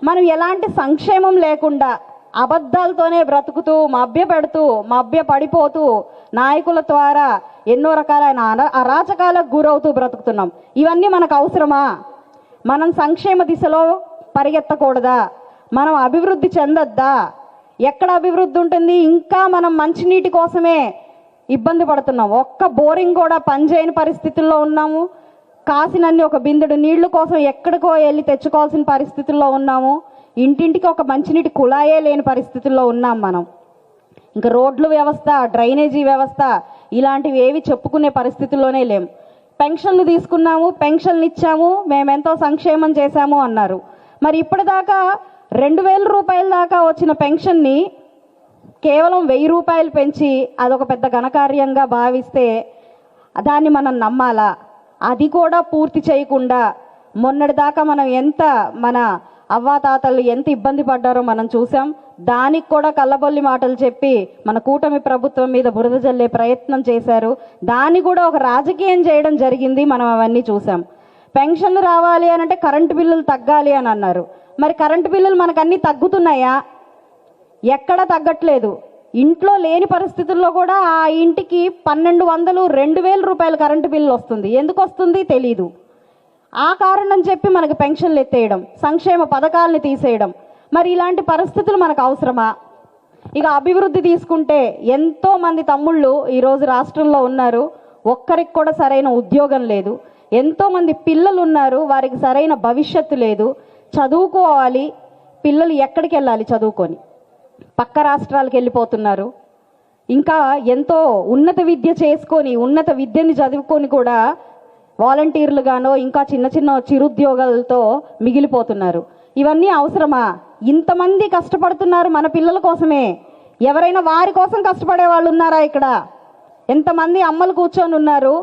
మనం ఎలాంటి సంక్షేమం లేకుండా అబద్ధాలతోనే బ్రతుకుతూ మభ్య పడిపోతూ నాయకుల ద్వారా ఎన్నో రకాలైన అరాచకాలకు గురవుతూ బ్రతుకుతున్నాం. ఇవన్నీ మనకు అవసరమా? మనం సంక్షేమ దిశలో పరిగెత్తకూడదా? మనం అభివృద్ధి చెందొద్దా? ఎక్కడ అభివృద్ధి ఉంటుంది? ఇంకా మనం మంచినీటి కోసమే ఇబ్బంది పడుతున్నాం. ఒక్క బోరింగ్ కూడా పనిచేయని పరిస్థితుల్లో ఉన్నాము. కాసినన్ని ఒక బిందెడు నీళ్ల కోసం ఎక్కడికో వెళ్ళి తెచ్చుకోవాల్సిన పరిస్థితుల్లో ఉన్నాము. ఇంటింటికి ఒక మంచినీటి కుళాయే లేని పరిస్థితుల్లో ఉన్నాం మనం. ఇంకా రోడ్ల వ్యవస్థ, డ్రైనేజీ వ్యవస్థ ఇలాంటివి ఏవి చెప్పుకునే పరిస్థితుల్లోనే లేము. పెన్షన్లు తీసుకున్నాము, పెన్షన్లు ఇచ్చాము, మేమెంతో సంక్షేమం చేశాము అన్నారు. మరి ఇప్పటిదాకా 2000 రూపాయల దాకా వచ్చిన పెన్షన్ని కేవలం 1000 రూపాయలు పెంచి అదొక పెద్ద ఘనకార్యంగా భావిస్తే దాన్ని మనం నమ్మాలా? అది కూడా పూర్తి చేయకుండా మొన్నటిదాకా మనం మన అవ్వాతాతలు ఎంత ఇబ్బంది పడ్డారో మనం చూసాం. దానికి కూడా కళ్ళబొల్లి మాటలు చెప్పి మన కూటమి ప్రభుత్వం మీద బురద జల్లే ప్రయత్నం చేశారు. దాన్ని కూడా ఒక రాజకీయం చేయడం జరిగింది. మనం అవన్నీ చూసాం. పెన్షన్లు రావాలి అని అంటే కరెంటు బిల్లులు తగ్గాలి అని అన్నారు. మరి కరెంటు బిల్లులు మనకు అన్నీ తగ్గుతున్నాయా? ఎక్కడ తగ్గట్లేదు. ఇంట్లో లేని పరిస్థితుల్లో కూడా ఆ ఇంటికి 1200, 2000 రూపాయల కరెంటు బిల్లు వస్తుంది. ఎందుకు వస్తుంది తెలీదు. ఆ కారణం చెప్పి మనకు పెన్షన్లు ఎత్తేయడం, సంక్షేమ పథకాలని తీసేయడం. మరి ఇలాంటి పరిస్థితులు మనకు అవసరమా? ఇక అభివృద్ధి తీసుకుంటే ఎంతో మంది తమ్ముళ్ళు ఈరోజు రాష్ట్రంలో ఉన్నారు. ఒక్కరికి కూడా సరైన ఉద్యోగం లేదు. ఎంతో మంది పిల్లలు ఉన్నారు, వారికి సరైన భవిష్యత్తు లేదు. చదువుకోవాలి, పిల్లలు ఎక్కడికి వెళ్ళాలి చదువుకొని? పక్క రాష్ట్రాలకు వెళ్ళిపోతున్నారు. ఇంకా ఎంతో ఉన్నత విద్య చేసుకొని, ఉన్నత విద్యని చదువుకొని కూడా వాలంటీర్లుగానో ఇంకా చిన్న చిన్న చిరుద్యోగాలతో మిగిలిపోతున్నారు. ఇవన్నీ అవసరమా? ఇంతమంది కష్టపడుతున్నారు మన పిల్లల కోసమే. ఎవరైనా వారి కోసం కష్టపడే వాళ్ళు ఉన్నారా ఇక్కడ? ఎంతమంది అమ్మలు కూర్చొని ఉన్నారు.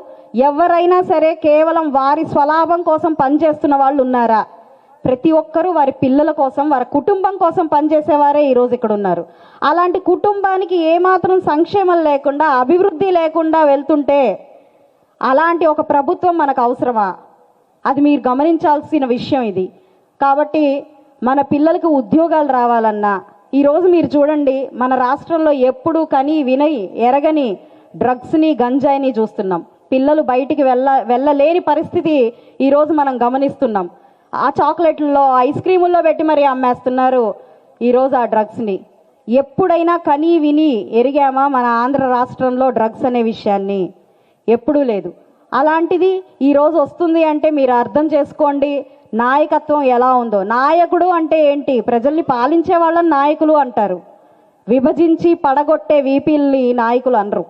ఎవరైనా సరే కేవలం వారి స్వలాభం కోసం పనిచేస్తున్న వాళ్ళు ఉన్నారా? ప్రతి ఒక్కరూ వారి పిల్లల కోసం, వారి కుటుంబం కోసం పనిచేసేవారే ఈరోజు ఇక్కడ ఉన్నారు. అలాంటి కుటుంబానికి ఏమాత్రం సంక్షేమం లేకుండా, అభివృద్ధి లేకుండా వెళ్తుంటే అలాంటి ఒక ప్రభుత్వం మనకు అవసరమా? అది మీరు గమనించాల్సిన విషయం ఇది. కాబట్టి మన పిల్లలకు ఉద్యోగాలు రావాలన్నా ఈరోజు మీరు చూడండి, మన రాష్ట్రంలో ఎప్పుడు కని వినై ఎరగని డ్రగ్స్ని, గంజాయిని చూస్తున్నాం. పిల్లలు బయటికి వెళ్ళలేని పరిస్థితి ఈరోజు మనం గమనిస్తున్నాం. ఆ చాక్లెట్లలో, ఐస్ క్రీముల్లో పెట్టి మరీ అమ్మేస్తున్నారు ఈరోజు ఆ డ్రగ్స్ని. ఎప్పుడైనా కని విని ఎరిగామా మన ఆంధ్ర రాష్ట్రంలో డ్రగ్స్ అనే విషయాన్ని? ఎప్పుడూ లేదు. అలాంటిది ఈరోజు వస్తుంది అంటే మీరు అర్థం చేసుకోండి నాయకత్వం ఎలా ఉందో. నాయకుడు అంటే ఏంటి? ప్రజల్ని పాలించే వాళ్ళని నాయకులు అంటారు. విభజించి పడగొట్టే వీపీల్ని నాయకులు అనరు.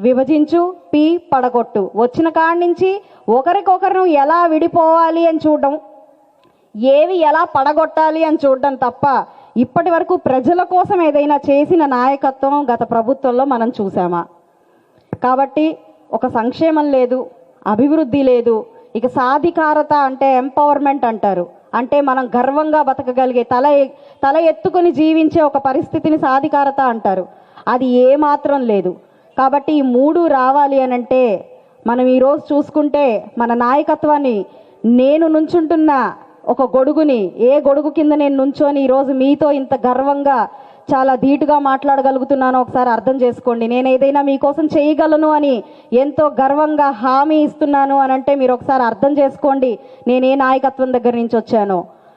విభజించు, పి పడగొట్టు. వచ్చిన కాడి నుంచి ఒకరికొకరు ఎలా విడిపోవాలి అని చూడడం, ఏవి ఎలా పడగొట్టాలి అని చూడడం తప్ప ఇప్పటి వరకు ప్రజల కోసం ఏదైనా చేసిన నాయకత్వం గత ప్రభుత్వంలో మనం చూసామా? కాబట్టి ఒక సంక్షేమం లేదు, అభివృద్ధి లేదు. ఇక సాధికారత అంటే ఎంపవర్మెంట్ అంటారు. అంటే మనం గర్వంగా బతకగలిగే, తల ఎత్తుకుని జీవించే ఒక పరిస్థితిని సాధికారత అంటారు. అది ఏమాత్రం లేదు. కాబట్టి ఈ మూడు రావాలి అని అంటే మనం ఈరోజు చూసుకుంటే మన నాయకత్వాన్ని, నేను నుంచుంటున్న ఒక గొడుగుని, ఏ గొడుగు కింద నేను నుంచొని ఈరోజు మీతో ఇంత గర్వంగా చాలా ధీటుగా మాట్లాడగలుగుతున్నానో ఒకసారి అర్థం చేసుకోండి. నేను ఏదైనా మీకోసం చేయగలను అని ఎంతో గర్వంగా హామీ ఇస్తున్నాను అని అంటే మీరు ఒకసారి అర్థం చేసుకోండి నేను ఏ నాయకత్వం దగ్గర నుంచి వచ్చానో.